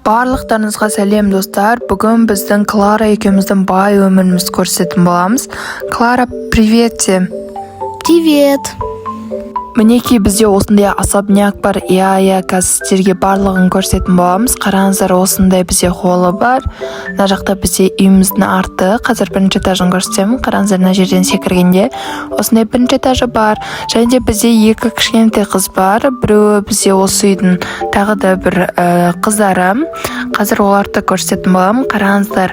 Барлықтарыңызға сәлем достар. Бүгін біздің Клара екеуміздің бай өмірімізді көрсететін боламыз. Клара, привет. Привет. Мінекей бізде осындай особняк бар. Иә, қазір сіздерге барлығын көрсететін боламыз. Қараңыздар, осындай бізде холлы бар. Мына жақта бізде үйіміздің арты. Қазір бірінші этажын көрсетемін. Қараңыздар, мына жерден секіргенде осындай бірінші этажы бар. Және де бізде екі кішкентай қыз бар. Біреуі бізде осы үйдің тағы да бір қыздары. Қазір оларды көрсететін боламын. Қараңыздар,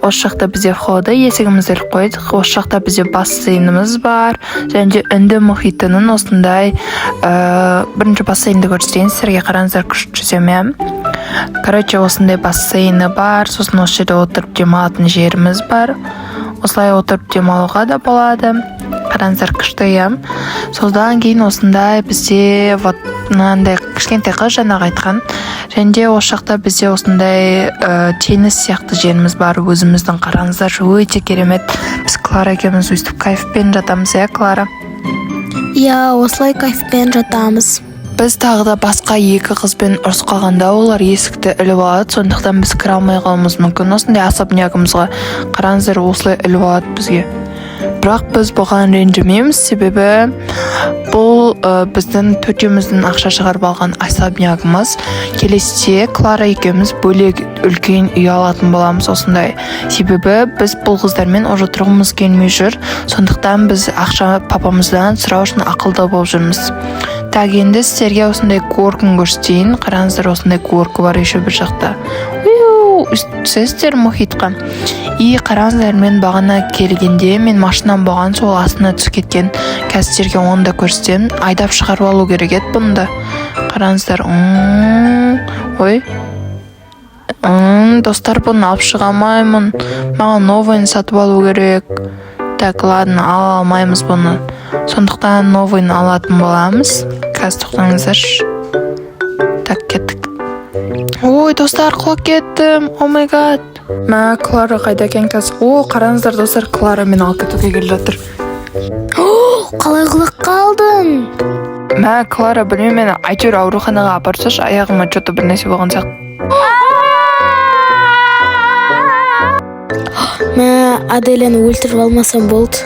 осы жақта бізде холлда есігімізді қойдық. Осы жақта бізде бассейніміз бар. Және де үнді мұхитының осындай бірінші бассейнді көрсетейін сіздерге. Қараңыздар, күшті жүземін. Короче, осындай бассейні бар. Сосын осы жерде отырып демалатын жеріміз бар. Осылай отырып демалуға да болады. Қараңыздар, күшті. Содан кейін осындай бізде мынандай кішкентай қыз жаңағы айтқан. Және де осы жақта бізде осындай теңіз сияқты жеріміз бар. Өзіміздің. Қараңыздар, өте керемет. Біз Клара екеуміз өйстіп кайфпен жатамыз, Клара? Иә, осылай кайфпен жатамыз. Біз тағы да басқа екі қызбен ұрыс қалғанда олар есікті іліп алады, сондықтан біз кіре алмай қалуымыз мүмкін. Осындай особнягымызға қараңыздар, осылай іліп алады бізге. Бірақ біз бұған ренжімейміз, себебі бұл біздің төртеуміздің ақша шығарып алған особнягымыз. Келесіде Клара екеуміз бөлек үлкен үй алатын боламыз осындай. Себебі біз бұл қыздармен уже тұрғымыз келмей жүр. Сондықтан біз ақша папамыздан сұрау үшін ақылды болып жүрміз. Так, енді сіздерге осындай горкын көрсетейін. Қараңыздар, осындай горкі бар еще бір жақта. Сіздер мұхитқа. Қараңыздар, мен бағана келгенде мен машинам болған, сол астына түсіп кеткен. Қазірге оны да көрсетемін. Айдап шығарып алу керек еді бұнда. Қараңыздар. Достар, бұны алып шыға алмаймын. Маған новыйын сатып алу керек. Так, ладно, ала алмаймыз бұны. Сондықтан новыйын алатын боламыз. Қазір тоқтаңыздар. Так, кеттік. Ой, достар, құлап кеттім. О май гад. Клара қайда екен қазір? Қараңыздар достар, Клара мен алып кетуге келіп жатыр. Қалай құлап қалдың? Клара, білмеймін, мені әйтеуір ауруханаға апарсашы, аяғыма что-то бір нәрсе болған сияқты. Аделяны өлтіріп алмасам болды.